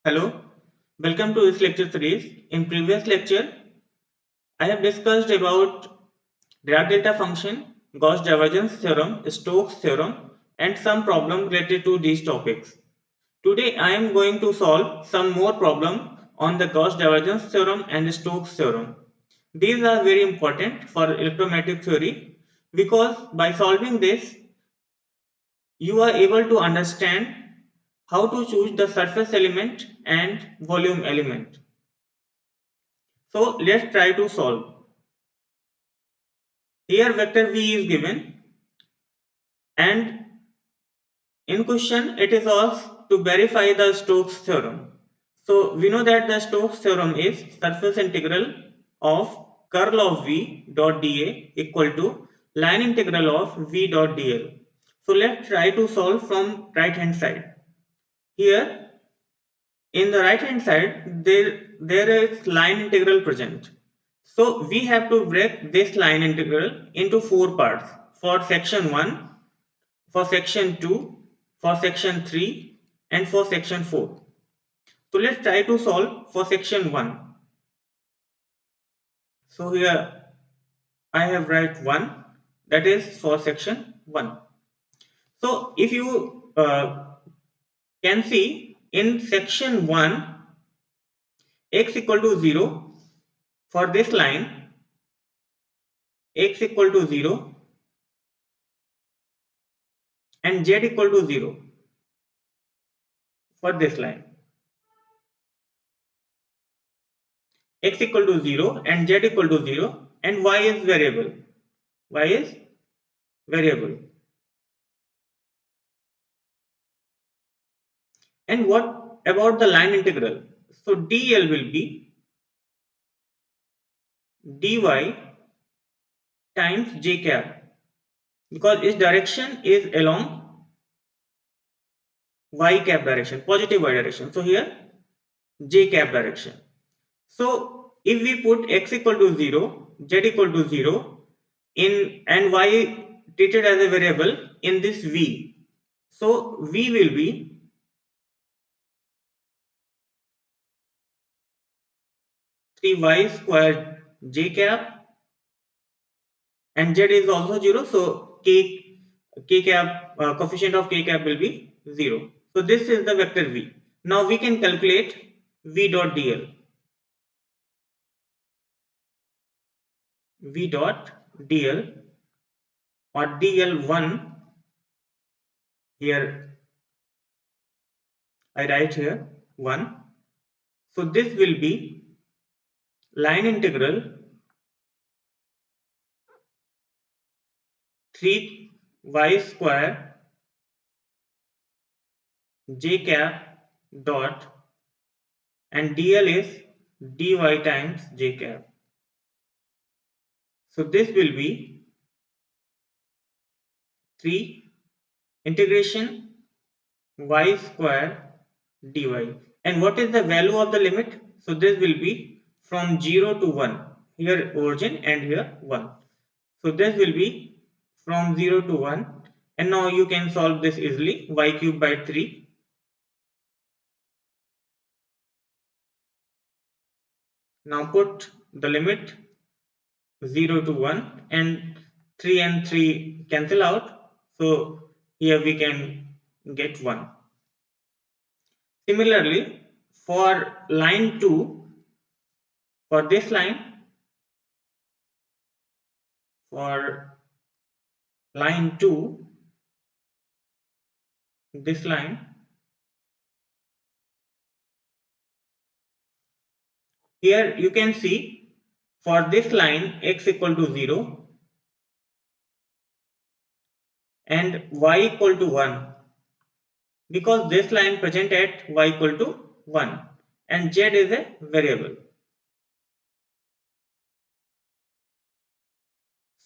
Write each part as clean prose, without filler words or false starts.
Hello, welcome to this lecture series. In previous lecture, I have discussed about Dirac delta function, Gauss divergence theorem, Stokes theorem, and some problem related to these topics. Today, I am going to solve some more problem on the Gauss divergence theorem and Stokes theorem. These are very important for electromagnetic theory because by solving this, you are able to understand how to choose the surface element and volume element. So let's try to solve. Here vector v is given and in question it is asked to verify the Stokes theorem. So we know that the Stokes theorem is surface integral of curl of v dot dA equal to line integral of v dot dl. So let's try to solve from right hand side. Here in the right hand side there is line integral present. So we have to break this line integral into four parts for section 1, for section 2, for section 3 and for section 4. So let's try to solve for section 1. So here I have write 1, that is for section 1. So if you can see in section 1 x equal to 0 for this line, x equal to 0 and z equal to 0 for this line, x equal to 0 and z equal to 0 and y is variable, y is variable. And what about the line integral? So dl will be dy times j cap because its direction is along y cap direction, positive y direction. So here j cap direction. So if we put x equal to 0, z equal to 0 in and y treated as a variable in this v. So v will be 3y square j cap and z is also 0, so k cap coefficient of k cap will be 0. So this is the vector v. Now we can calculate v dot dl. V dot dl or dl1, here I write here 1. So this will be line integral 3y square j cap dot and dl is dy times j cap. So this will be 3 integration y square dy. And what is the value of the limit? So this will be from 0 to 1. Here origin and here 1. So this will be from 0 to 1. And now you can solve this easily. Y cube by 3. Now put the limit 0 to 1 and 3 and 3 cancel out. So here we can get 1. Similarly, for line 2, for this line, for line 2, this line, here you can see for this line x equal to 0 and y equal to 1 because this line present at y equal to 1 and z is a variable.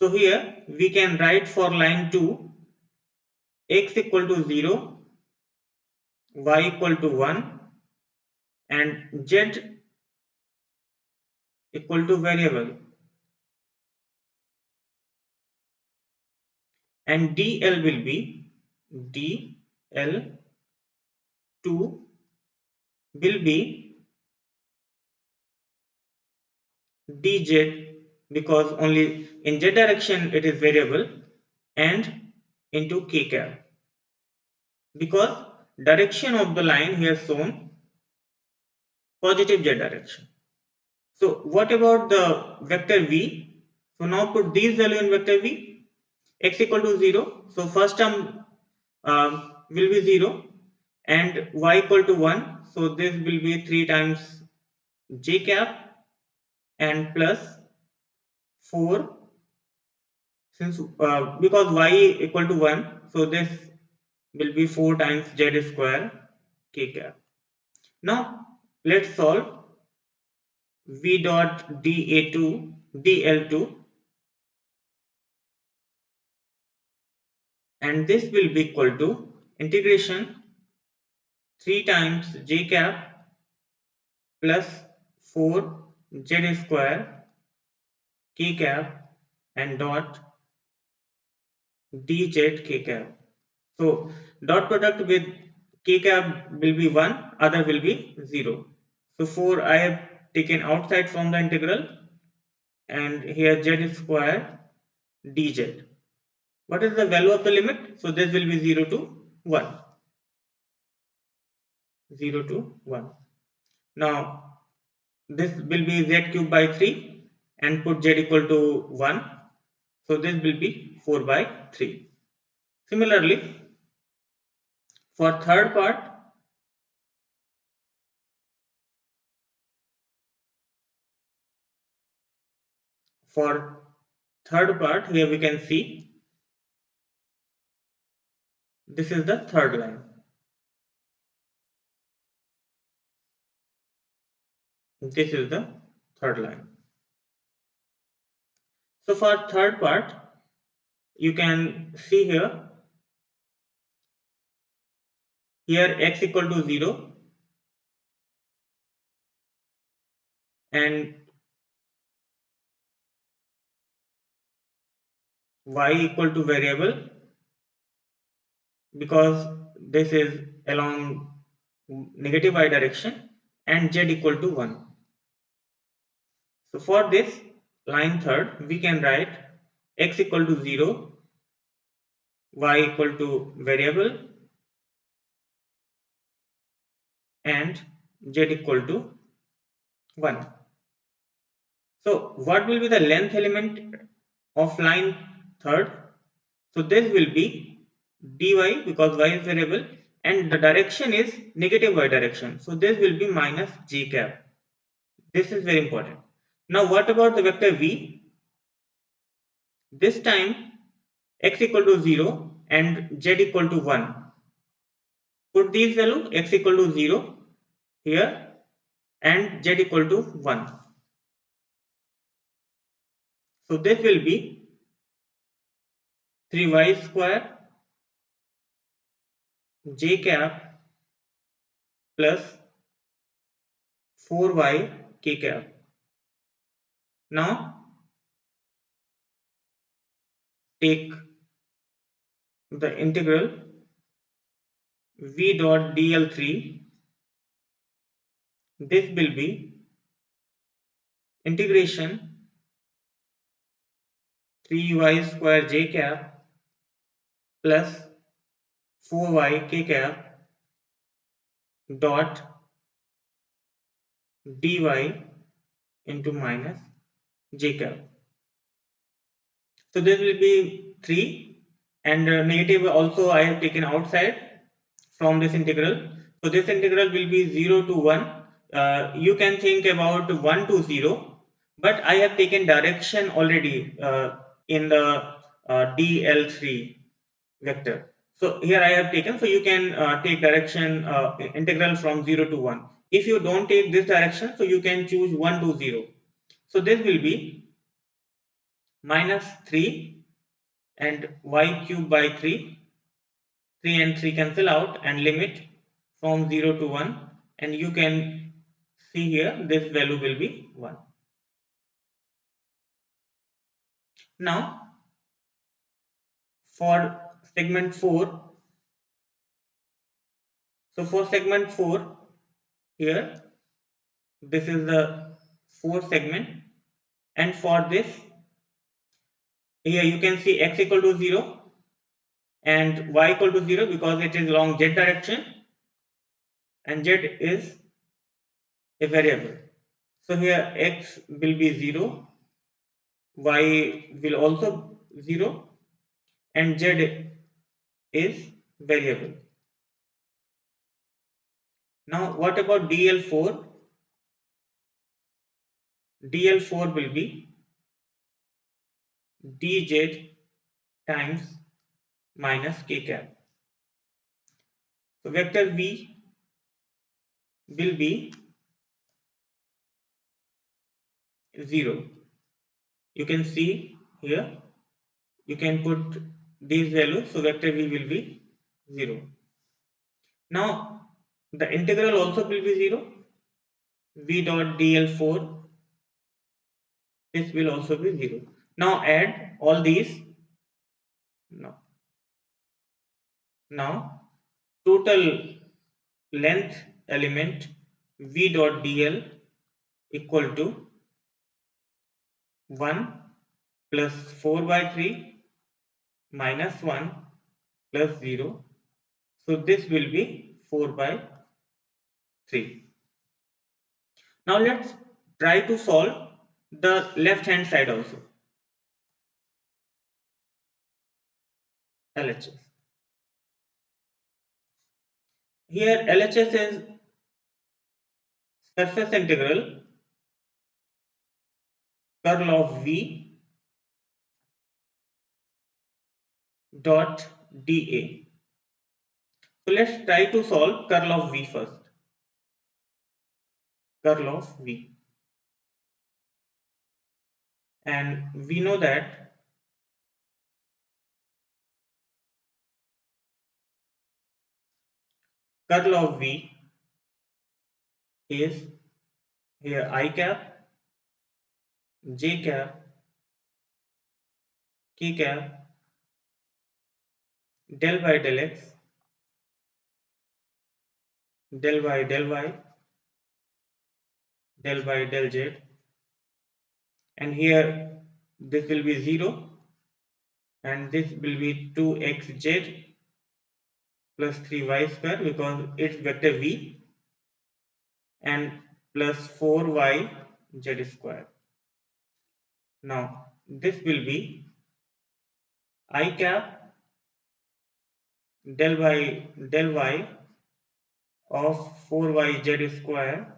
So here we can write for line 2 x equal to 0, y equal to 1 and z equal to variable, and dl will be dl2 will be dz, because only in z direction it is variable, and into k cap, because direction of the line here shown positive z direction. So what about the vector v? So now put these value in vector v. X equal to 0, so first term will be 0, and y equal to 1, so this will be 3 times j cap and plus 4, since because y equal to 1, so this will be 4 times z square k cap. Now let's solve v dot da2 dl2, and this will be equal to integration 3 times j cap plus 4 z square k cap and dot dz k cap. So dot product with k cap will be 1, other will be 0. So 4 I have taken outside from the integral, and here z square dz. What is the value of the limit? So this will be 0 to 1. 0 to 1. Now this will be z cube by 3, and put z equal to 1. So this will be 4 by 3. Similarly, for third part, here we can see this is the third line. This is the third line. So for third part, you can see here x equal to 0 and y equal to variable, because this is along negative y direction, and z equal to 1. So for this line third, we can write x equal to 0, y equal to variable, and z equal to 1. So what will be the length element of line third? So this will be dy, because y is variable, and the direction is negative y direction. So this will be minus j cap. This is very important. Now what about the vector v? This time x equal to 0 and z equal to 1. Put these value, x equal to 0 here and z equal to 1. So this will be 3y square j cap plus 4y k cap. Now take the integral v dot dl3. This will be integration 3y square j cap plus 4y k cap dot dy into minus j cap. So this will be 3, and negative also I have taken outside from this integral. So this integral will be 0 to 1. You can think about 1 to 0, but I have taken direction already in the dl3 vector. So here I have taken, so you can take direction integral from 0 to 1. If you don't take this direction, so you can choose 1 to 0. So this will be minus 3 and y cube by 3. 3 and 3 cancel out, and limit from 0 to 1, and you can see here this value will be 1. Now for segment 4, so for segment 4 here this is the fourth segment, and for this here you can see x equal to 0 and y equal to 0 because it is along z direction and z is a variable. So here x will be 0, y will also 0, and z is variable. Now what about dl4? dl4 will be dz times minus k cap. So vector v will be 0. You can see here, you can put these values, so vector v will be 0. Now the integral also will be 0. v dot dl4, this will also be 0. Now add all these. Now total length element v dot dl equal to 1 plus 4 by 3 minus 1 plus 0. So this will be 4 by 3. Now let's try to solve the left hand side also, LHS. Here LHS is surface integral curl of v dot dA. So let's try to solve curl of v first. Curl of v. And we know that curl of v is here I cap, j cap, k cap, del by del x, del by del y, del by del z, and here this will be 0 and this will be 2xz plus 3y square because it's vector v, and plus 4y z square. Now this will be I cap del by del y of 4y z square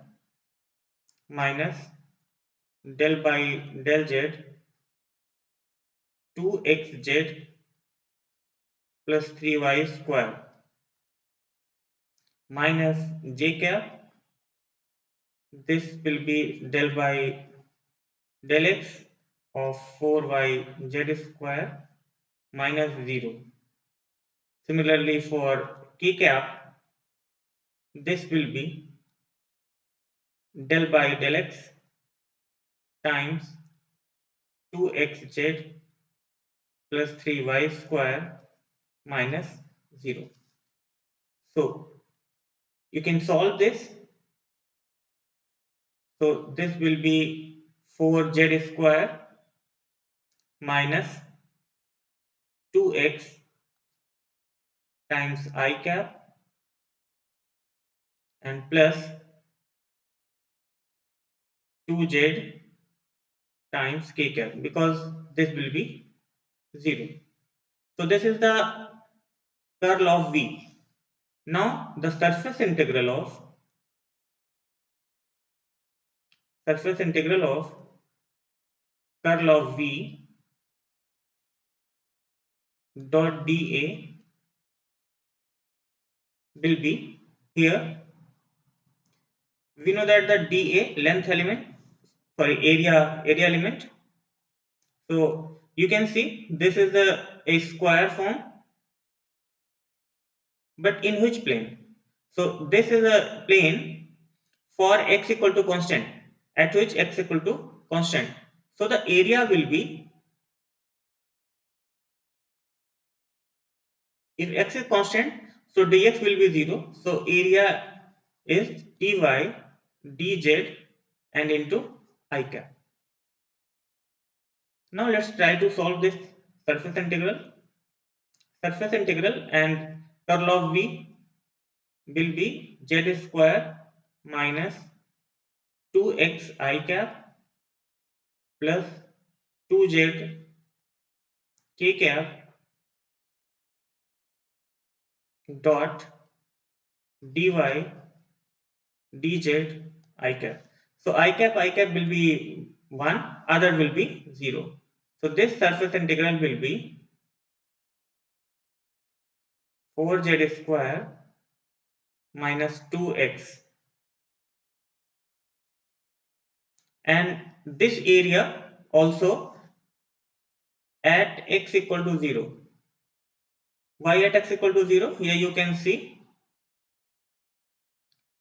minus del by del z 2xz plus 3y square minus j cap, this will be del by del x of 4y z square minus 0. Similarly for k cap, this will be del by del x times 2xz plus 3y square minus 0. So you can solve this. So this will be 4z square minus 2x times I cap and plus 2z times k cap because this will be 0. So this is the curl of v. Now the surface integral of curl of v dot dA will be, here we know that the dA length element, area element. So you can see this is a square form, but in which plane? So this is a plane for x equal to constant, at which x equal to constant. So the area will be, if x is constant, so dx will be 0. So area is dy dz and into I cap. Now let's try to solve this surface integral. Surface integral and curl of v will be z square minus 2x I cap plus 2z k cap dot dy dz I cap. So I cap will be 1, other will be 0. So this surface integral will be 4z square minus 2x, and this area also at x equal to 0. Why at x equal to 0? Here you can see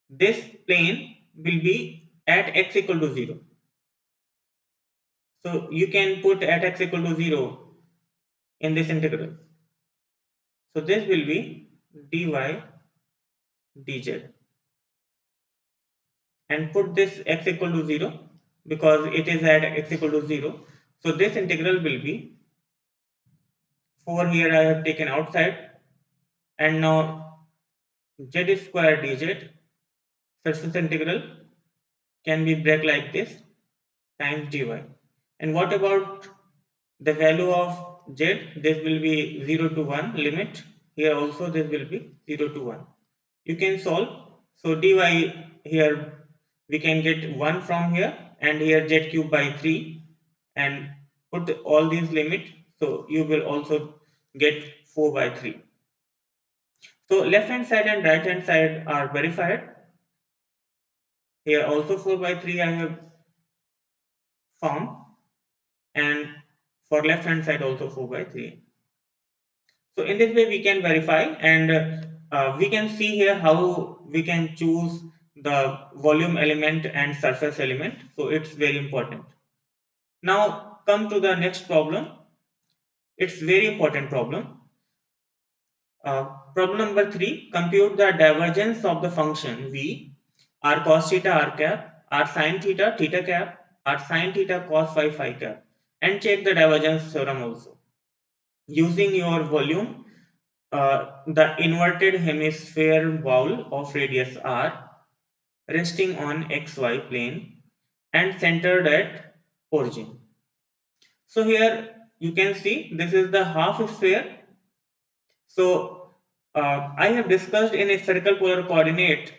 this plane will be at x equal to 0. So you can put at x equal to 0 in this integral. So this will be dy dz, and put this x equal to 0 because it is at x equal to 0. So this integral will be 4, here I have taken outside, and now z square dz surface integral can be break like this times dy. And what about the value of z? This will be 0 to 1 limit. Here also this will be 0 to 1. You can solve. So dy here we can get 1 from here, and here z cube by 3, and put all these limit. So you will also get 4 by 3. So left hand side and right hand side are verified. Here also 4 by 3 I have found, and for left hand side also 4 by 3. So in this way we can verify, and we can see here how we can choose the volume element and surface element. So it's very important. Now come to the next problem. It's very important problem. Problem number 3, compute the divergence of the function v r cos theta r cap, r sin theta theta cap, r sin theta cos phi phi cap, and check the divergence theorem also. Using your volume, the inverted hemisphere bowl of radius r resting on xy plane and centered at origin. So here you can see this is the half sphere. So I have discussed in a spherical polar coordinate.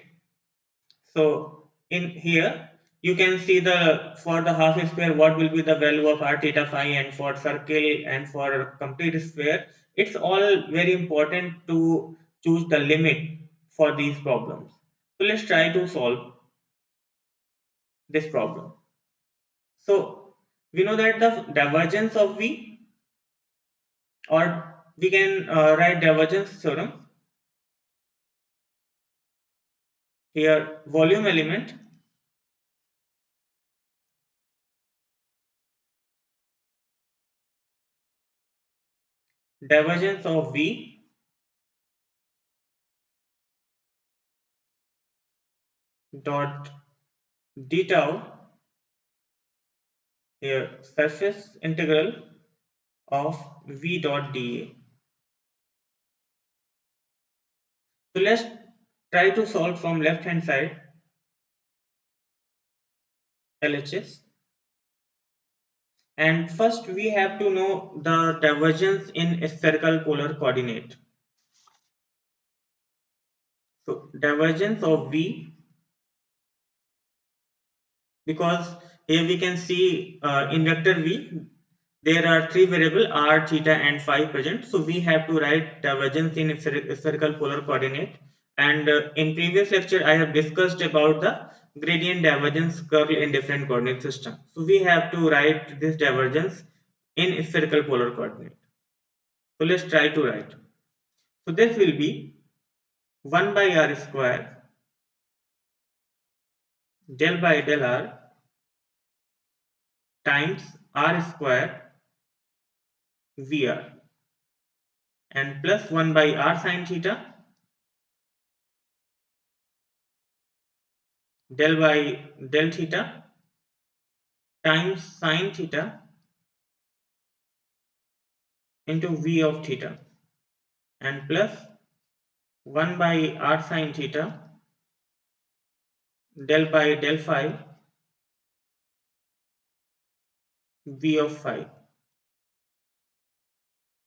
So in here you can see the for the half sphere what will be the value of r theta phi, and for circle and for complete sphere. It's all very important to choose the limit for these problems. So let's try to solve this problem. So we know that the divergence of v, or we can write divergence theorem. Here volume element divergence of v dot d tau, here surface integral of v dot dA. So let's try to solve from left hand side LHS, and first we have to know the divergence in a spherical polar coordinate. So divergence of v, because here we can see in vector v there are 3 variables r, theta and phi present. So we have to write divergence in a spherical polar coordinate, and in previous lecture I have discussed about the gradient divergence curl in different coordinate system. So we have to write this divergence in spherical polar coordinate. So let's try to write. So this will be 1 by r square del by del r times r square vr, and plus 1 by r sin theta del by del theta times sine theta into v of theta, and plus 1 by r sine theta del by del phi v of phi.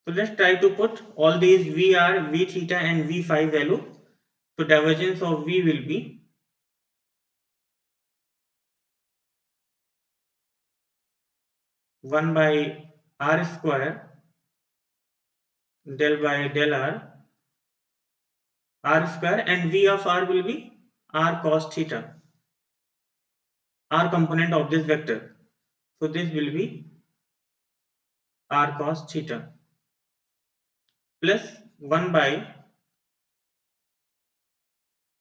So let's try to put all these vr, v theta and v phi value. So divergence of v will be 1 by r square del by del r square, and v of r will be r cos theta, r component of this vector. So this will be r cos theta plus 1 by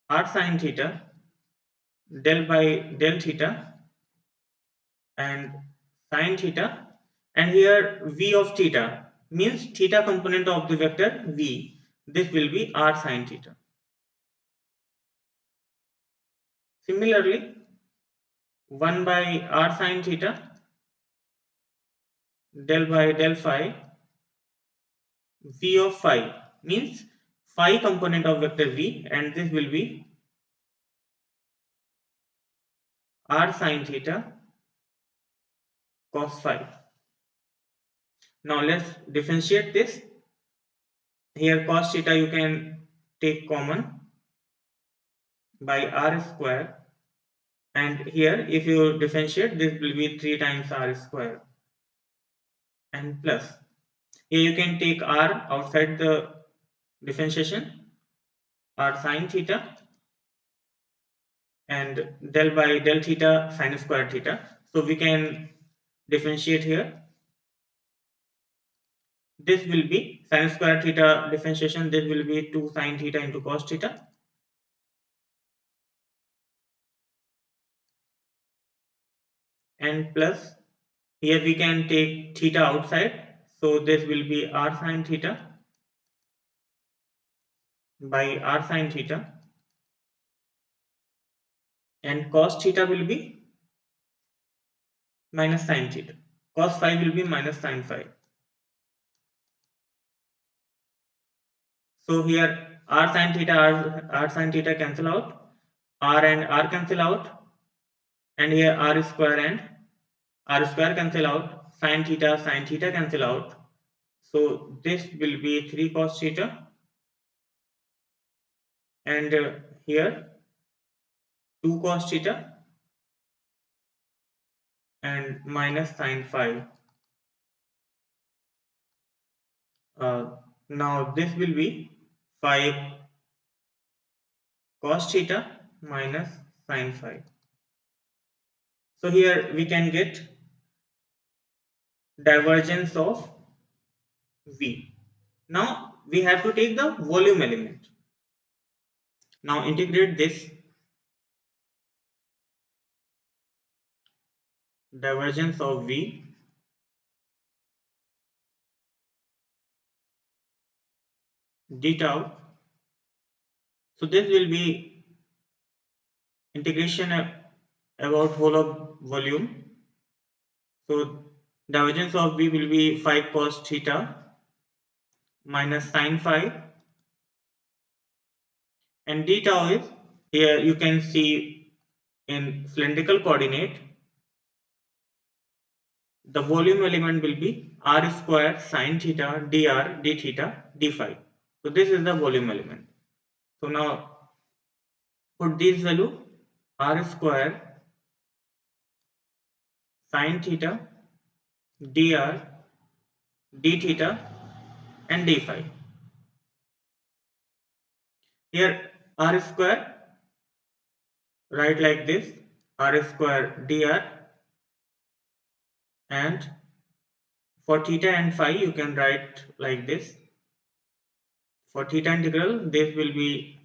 r sin theta del by del theta and sin theta, and here v of theta means theta component of the vector v. This will be r sin theta. Similarly, 1 by r sin theta del by del phi v of phi means phi component of vector v, and this will be r sin theta cos phi. Now let's differentiate this. Here cos theta you can take common by r square, and here if you differentiate, this will be 3 times r square, and plus here you can take r outside the differentiation, r sin theta and del by del theta sin square theta. So we can differentiate here. This will be sin square theta differentiation, this will be 2 sin theta into cos theta, and plus here we can take theta outside, so this will be r sin theta by r sin theta, and cos theta will be minus sin theta. Cos phi will be minus sin phi. So here r sin theta, r sin theta cancel out, r and r cancel out, and here r square and r square cancel out, sin theta cancel out. So this will be 3 cos theta, and here 2 cos theta and minus sin phi. Now this will be 5 cos theta minus sin phi. So here we can get divergence of v. Now we have to take the volume element. Now integrate this. Divergence of v d tau. So this will be integration about whole of volume. So divergence of v will be 5 cos theta minus sin phi, and d tau is, here you can see in cylindrical coordinate, the volume element will be r square sin theta dr d theta d phi. So this is the volume element. So now put this value, r square sin theta dr d theta and d phi. Here r square, write like this, r square dr, and for theta and phi you can write like this. For theta integral, this will be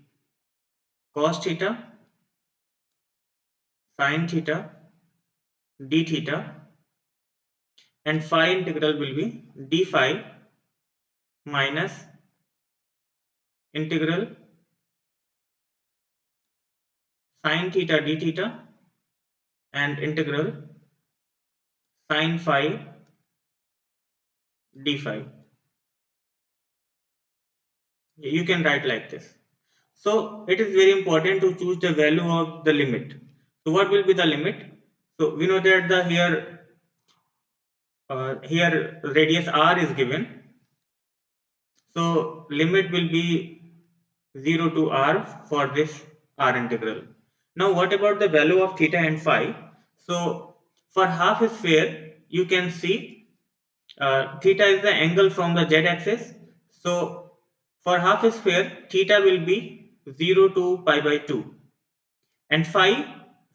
cos theta sin theta d theta, and phi integral will be d phi minus integral sine theta d theta and integral sine phi d phi. You can write like this. So it is very important to choose the value of the limit. So what will be the limit? So we know that the here radius r is given. So limit will be 0 to r for this r integral. Now what about the value of theta and phi? So for half sphere you can see theta is the angle from the z axis. So for half sphere theta will be 0 to pi by 2 and phi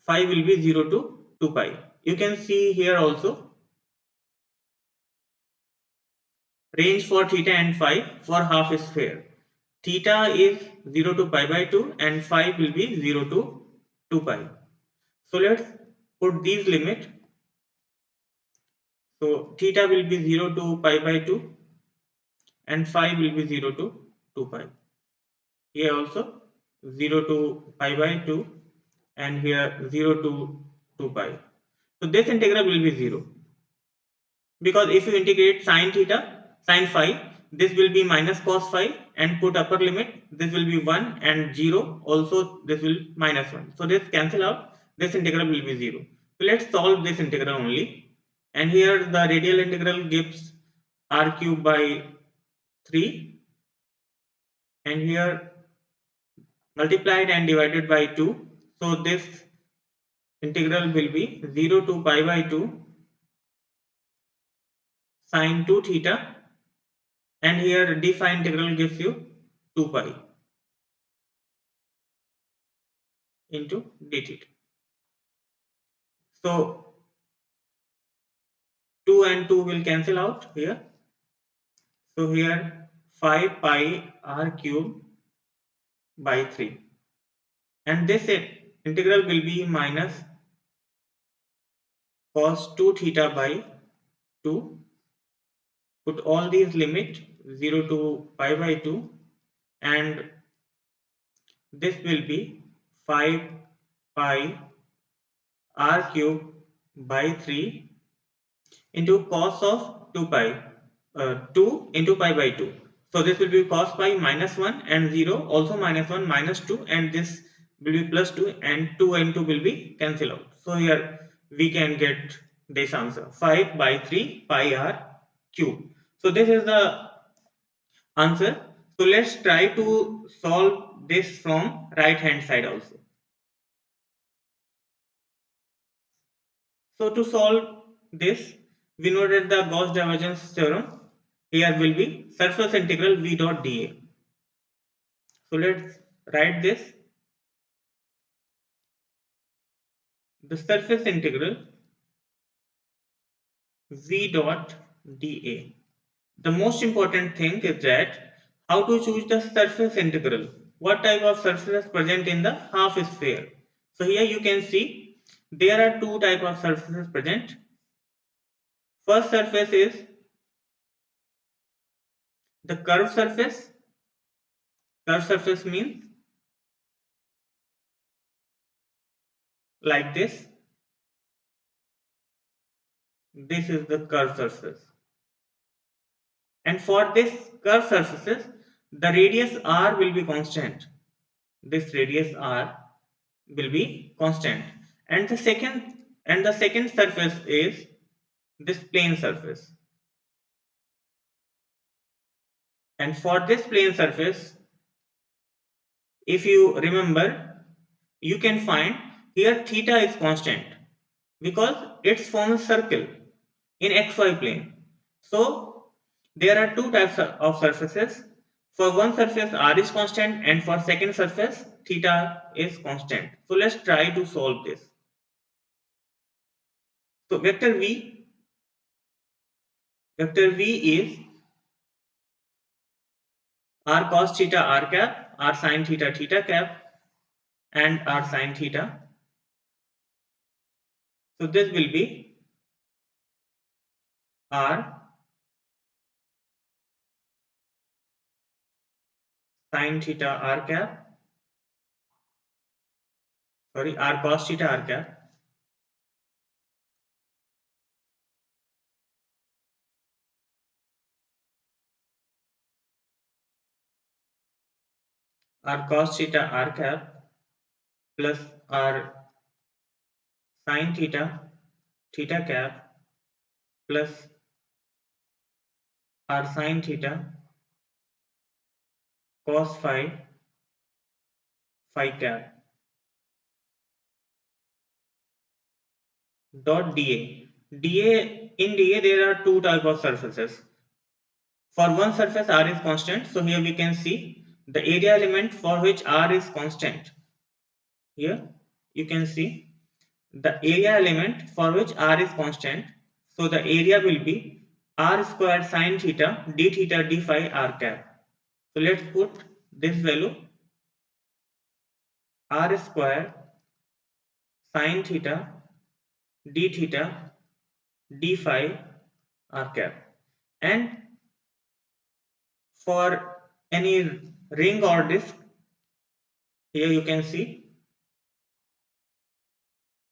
will be 0 to 2 pi. You can see here also range for theta and phi for half sphere. Theta is 0 to pi by 2 and phi will be 0 to 2 pi. So let's put these limit. So theta will be 0 to pi by 2 and phi will be 0 to 2 pi. Here also 0 to pi by 2 and here 0 to 2 pi. So this integral will be 0. Because if you integrate sine theta, sine phi, this will be minus cos phi and put upper limit, this will be 1 and 0, also this will minus 1. So this cancel out, this integral will be 0. So let's solve this integral only. And here the radial integral gives r cube by 3 and here multiplied and divided by 2. So this integral will be 0 to pi by 2 sine 2 theta and here d phi integral gives you 2 pi into d theta. So 2 and 2 will cancel out here. So here 5 pi r cube by 3 and this integral will be minus cos 2 theta by 2. Put all these limit 0 to pi by 2 and this will be 5 pi r cube by 3 into cos of 2 pi 2 into pi by 2. So this will be cos pi minus 1 and 0 also minus 1 minus 2 and this will be plus 2 and 2 and 2 will be cancel out. So here we can get this answer 5 by 3 pi r cube. So this is the answer. So let's try to solve this from right hand side also. So to solve this, we know that the Gauss divergence theorem here will be surface integral v dot dA. So let's write this. The surface integral v dot dA. The most important thing is that how to choose the surface integral. What type of surface is present in the half sphere? So here you can see there are two type of surfaces present. First surface is the curved surface. Curved surface means like this. This is the curved surface. And for this curved surfaces, the radius r will be constant. This radius r will be constant. And the second surface is this plane surface. And for this plane surface, if you remember, you can find here theta is constant because it forms a circle in xy plane. So there are two types of surfaces. For one surface r is constant and for second surface theta is constant. So let's try to solve this. So vector v is r cos theta r cap, r sin theta theta cap and r sin theta. So this will be r sin theta r cap sorry, r cos theta r cap r cos theta r cap plus r sin theta theta cap plus r sin theta cos phi phi cap dot dA. In dA there are two type of surfaces. For one surface r is constant, so here we can see the area element for which r is constant. Here you can see the area element for which r is constant. So the area will be r squared sin theta d theta d phi r cap. So let's put this value r squared sin theta d theta d phi r cap, and for any ring or disk, here you can see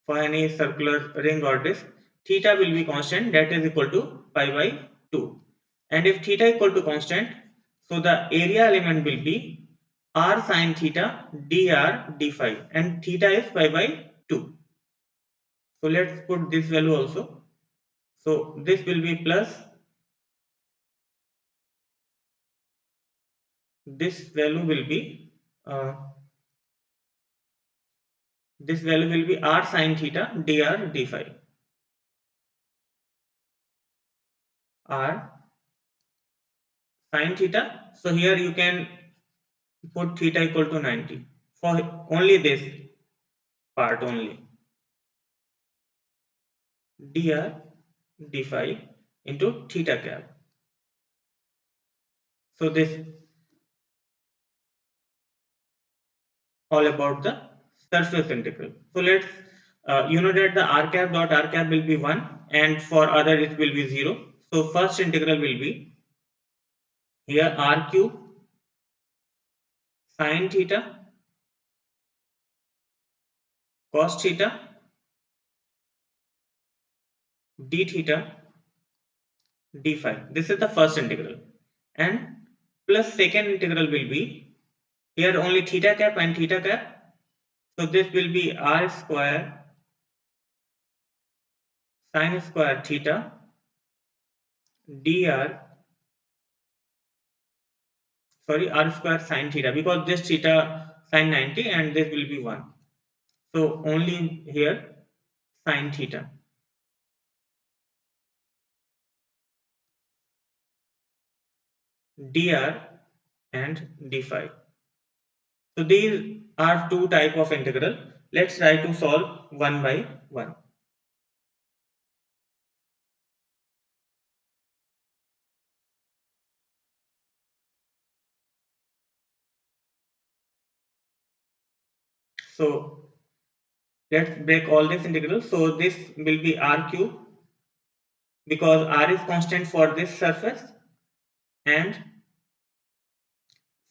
for any circular ring or disk, theta will be constant, that is equal to pi by 2. And if theta equal to constant, so the area element will be r sin theta dr d phi, and theta is pi by 2. So let's put this value also. So this will be plus, this value will be uh, r sin theta dr d phi, r sin theta. So here you can put theta equal to 90 for only this part only, dr d phi into theta cap. So this all about the surface integral. So let's you know that the r cap dot r cap will be 1, and for other it will be 0. So first integral will be here r cube sin theta cos theta d theta d phi. This is the first integral, and plus second integral will be here only theta cap and theta cap. So this will be r square sin square theta dr, sorry, r square sin theta, because this theta sin 90 and this will be 1. So only here sin theta dr and d phi. So these are two type of integral. Let's try to solve one by one. So let's break all this integral. So this will be r cube, because r is constant for this surface, and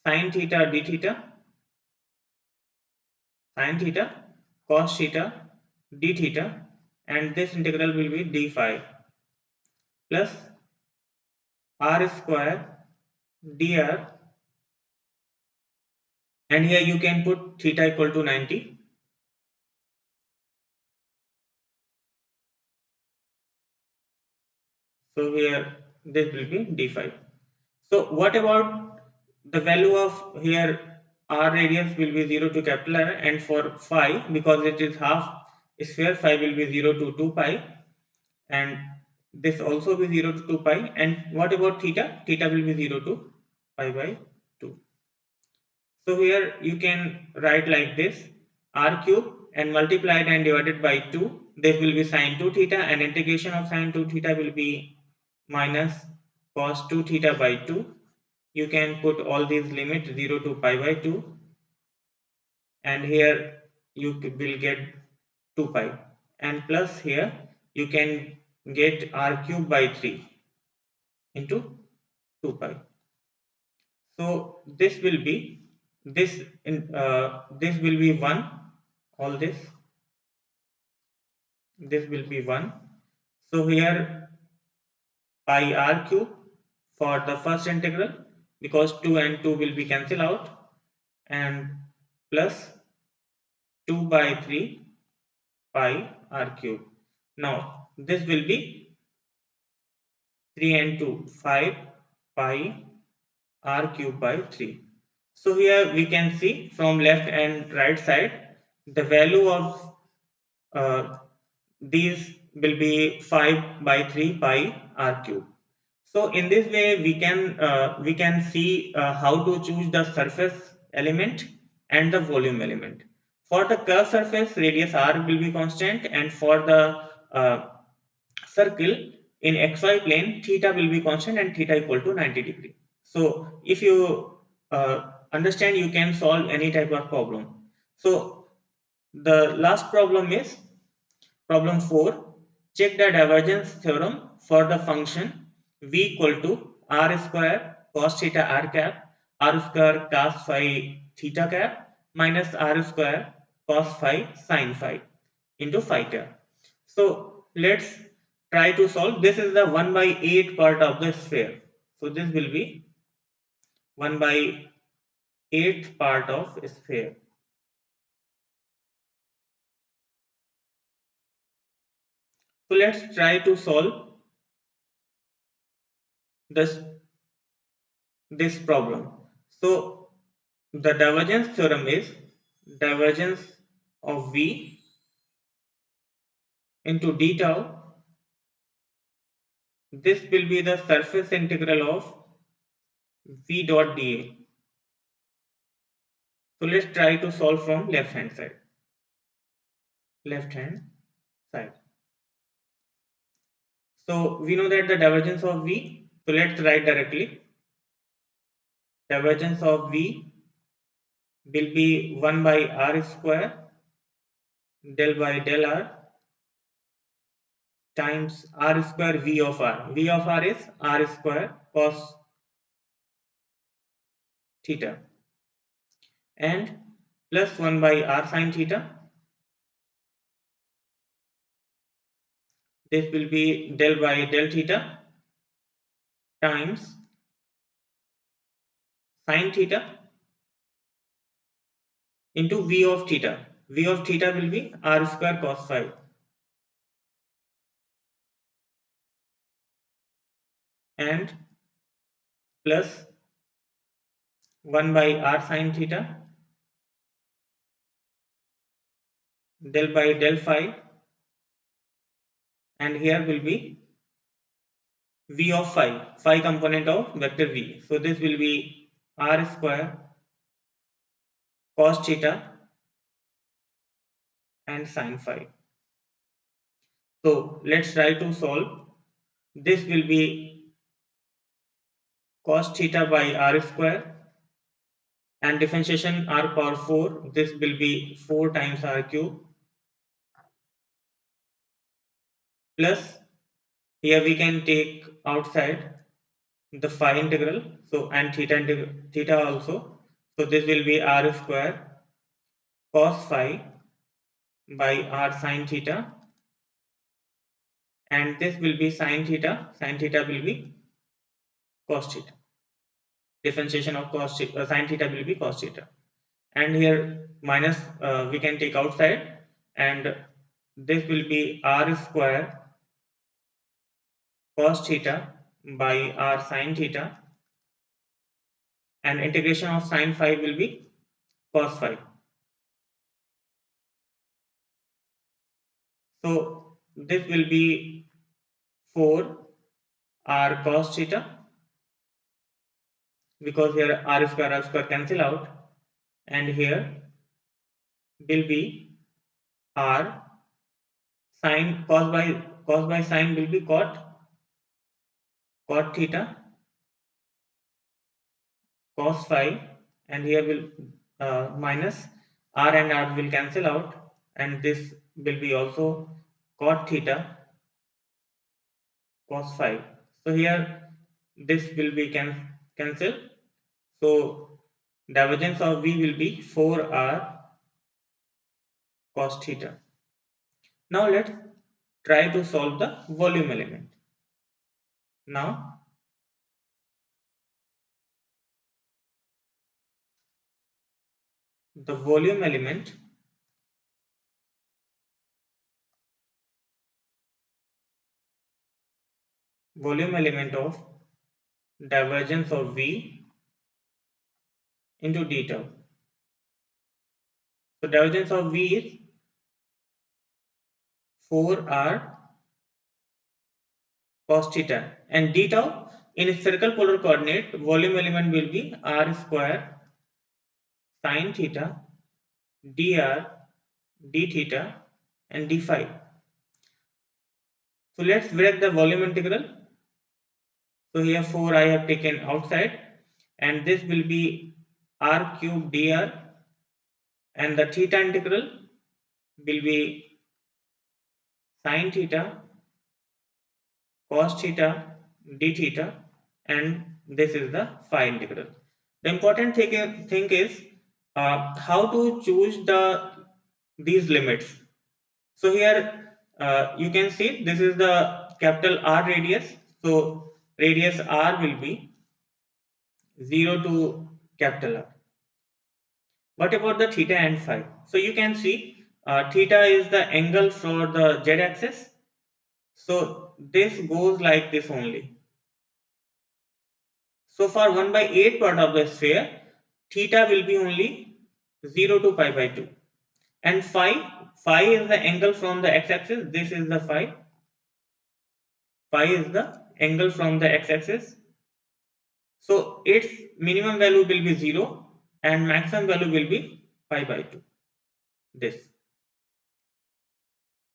sin theta d theta sin theta cos theta d theta, and this integral will be d phi plus r square dr, and here you can put theta equal to 90. So here this will be d phi. So what about the value of here r radius will be 0 to capital R, and for phi, because it is half sphere, phi will be 0 to 2 pi, and this also be 0 to 2 pi. And what about theta? Theta will be 0 to pi by 2. So here you can write like this, r cube and multiplied and divided by 2, this will be sin 2 theta, and integration of sin 2 theta will be minus cos 2 theta by 2. You can put all these limits 0 to pi by 2, and here you will get 2 pi, and plus here you can get r cube by 3 into 2 pi. So this will be this will be 1 all this will be 1. So here pi r cube for the first integral, because 2 and 2 will be cancelled out, and plus 2 by 3 pi r cube. Now this will be 3 and 2 5 pi r cube by 3. So here we can see from left and right side the value of these will be 5 by 3 pi r cube. So in this way we can see how to choose the surface element and the volume element. For the curved surface, radius r will be constant, and for the uh, circle in xy plane, theta will be constant and theta equal to 90 degree. So if you understand, you can solve any type of problem. So the last problem is problem 4. Check the divergence theorem for the function v equal to r square cos theta r cap r square cos phi theta cap minus r square cos phi sin phi into phi cap. So let's try to solve. This is the 1 by 8 part of the sphere. So this will be 1 by 8th part of sphere. So let's try to solve this problem. So the divergence theorem is divergence of v into d tau. This will be the surface integral of v dot dA. So let's try to solve from left hand side. So we know that the divergence of v. So let's write directly. Divergence of v will be 1 by r square del by del r times r square v of r. V of r is r square cos theta, and plus 1 by r sin theta. This will be del by del theta times sin theta into v of theta. V of theta will be r square cos phi, and plus 1 by r sin theta del by del phi, and here will be v of phi component of vector v. So this will be r square cos theta and sin phi. So let's try to solve. This will be cos theta by r square, and differentiation r power 4. This will be 4 times r cube, plus here we can take outside the phi integral, so and theta also. So this will be r square cos phi by r sin theta, and this will be sin theta. Sin theta will be cos theta. Differentiation of cos theta, sin theta will be cos theta, and here minus we can take outside, and this will be r square cos theta by r sin theta, and integration of sin phi will be cos phi. So this will be 4 r cos theta, because here r square cancel out, and here will be r sin cos by sin will be cot theta cos phi, and here will minus r and r will cancel out, and this will be also cot theta cos phi. So here this will be cancelled. So divergence of v will be 4r cos theta. Now let's try to solve the volume element. Now the volume element of divergence of V into d tau. So divergence of V is 4r cos theta, and d tau in spherical polar coordinate volume element will be r square sin theta dr d theta and d phi. So let's break the volume integral. So here 4 I have taken outside, and this will be r cube dr, and the theta integral will be sin theta cos theta d theta, and this is the phi integral. The important thing is how to choose these limits. So here you can see this is the capital R radius. So radius R will be 0 to capital R. What about the theta and phi? So you can see theta is the angle for the z axis. So this goes like this only. So for 1 by 8 part of the sphere, theta will be only 0 to pi by 2. And phi is the angle from the x-axis. This is the phi. Phi is the angle from the x-axis. So its minimum value will be 0 and maximum value will be pi by 2.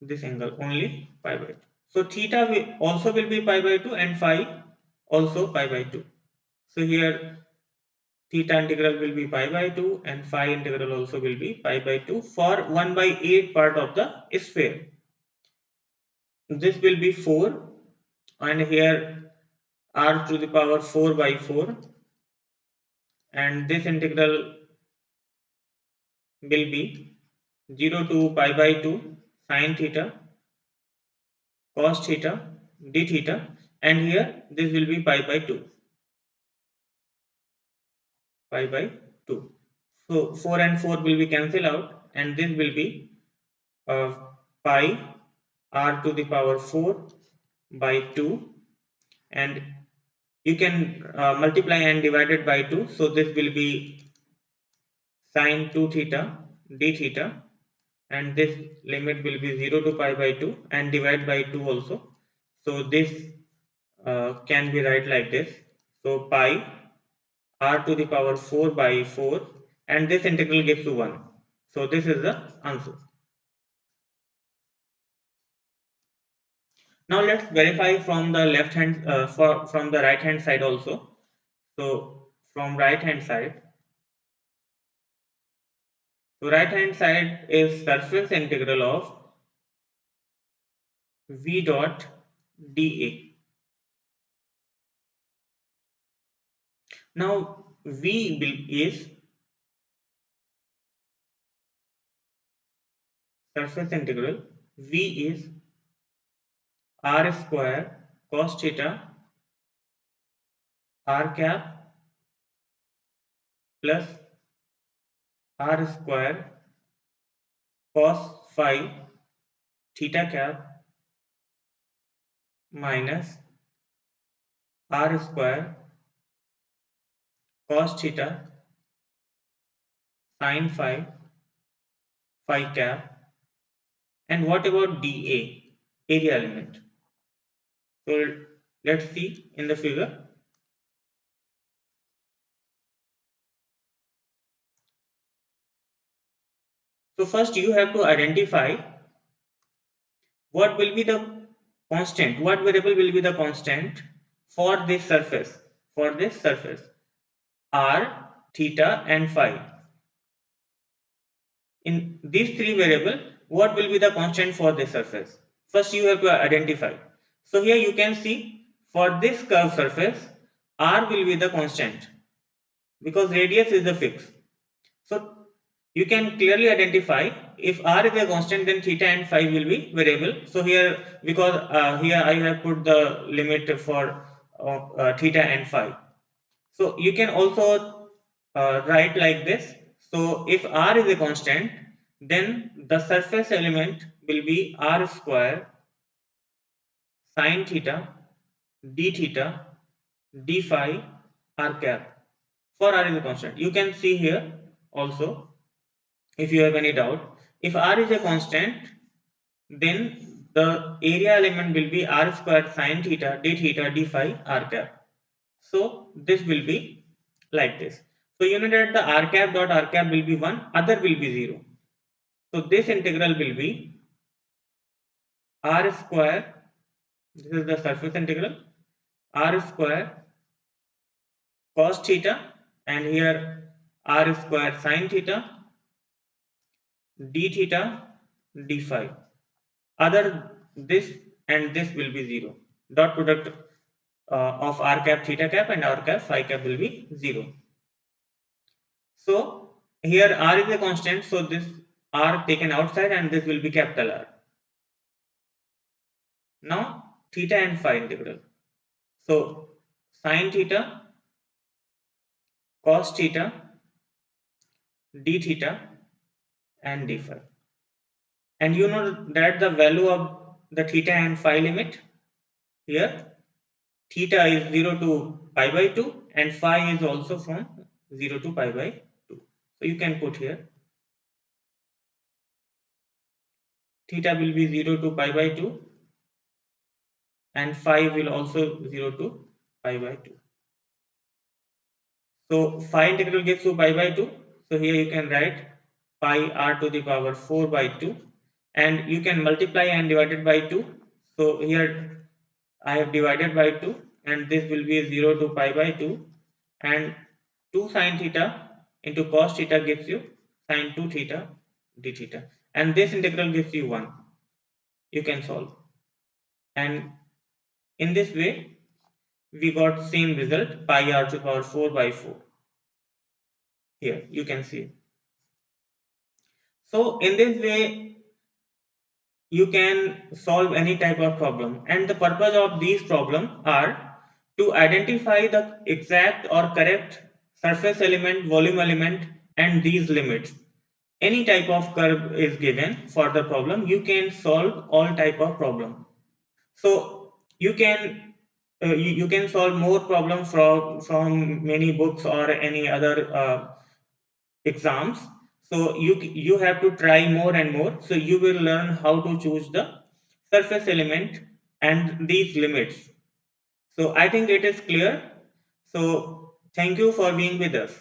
This angle only pi by 2. So theta also will be pi by 2 and phi also pi by 2. So here theta integral will be pi by 2 and phi integral also will be pi by 2 for 1 by 8 part of the sphere. This will be 4, and here r to the power 4 by 4, and this integral will be 0 to pi by 2 sin theta cos theta d theta, and here this will be pi by 2. So 4 and 4 will be cancelled out, and this will be pi r to the power 4 by 2, and you can multiply and divide it by 2. So this will be sin 2 theta d theta, and this limit will be 0 to pi by 2 and divide by 2 also. So this can be write like this. So pi r to the power 4 by 4, and this integral gives to 1. So this is the answer. Now let's verify from the left hand from the right hand side also. So from right hand side, is surface integral of v dot dA. Now v is surface integral, v is r square cos theta r cap plus r square cos phi theta cap minus r square cos theta sin phi cap. And what about dA, area element? So let's see in the figure. So first you have to identify what will be the constant, what variable will be the constant for this surface, r, theta and phi. In these three variables, what will be the constant for this surface? First you have to identify. So here you can see for this curved surface, r will be the constant because radius is the fixed. So you can clearly identify if r is a constant, then theta and phi will be variable. So here, because here I have put the limit for theta and phi. So you can also write like this. So if r is a constant, then the surface element will be r square sine theta d theta d phi r cap for r is a constant. You can see here also, if you have any doubt, if r is a constant, then the area element will be r square sine theta d phi r cap. So this will be like this. So you know that the r cap dot r cap will be 1, other will be 0. So this integral will be r square, this is the surface integral, r square cos theta, and here r square sine theta d theta d phi. Other this and this will be 0. Dot product of r cap theta cap and r cap phi cap will be 0. So here r is a constant, so this r taken outside and this will be capital R. Now theta and phi integral. So sine theta cos theta d theta and d phi. And you know that the value of the theta and phi limit here, theta is 0 to pi by 2 and phi is also from 0 to pi by 2. So you can put here theta will be 0 to pi by 2 and phi will also 0 to pi by 2. So phi integral gives you pi by 2. So here you can write pi r to the power 4 by 2, and you can multiply and divide it by 2. So here I have divided by 2 and this will be 0 to pi by 2, and 2 sine theta into cos theta gives you sine 2 theta d theta, and this integral gives you 1. You can solve, and in this way we got same result, pi r to the power 4 by 4. Here you can see. So in this way you can solve any type of problem, and the purpose of these problems are to identify the exact or correct surface element, volume element, and these limits. Any type of curve is given for the problem, you can solve all type of problem. So you can you can solve more problem from many books or any other exams. So you have to try more and more, so you will learn how to choose the surface element and these limits. So I think it is clear. So thank you for being with us.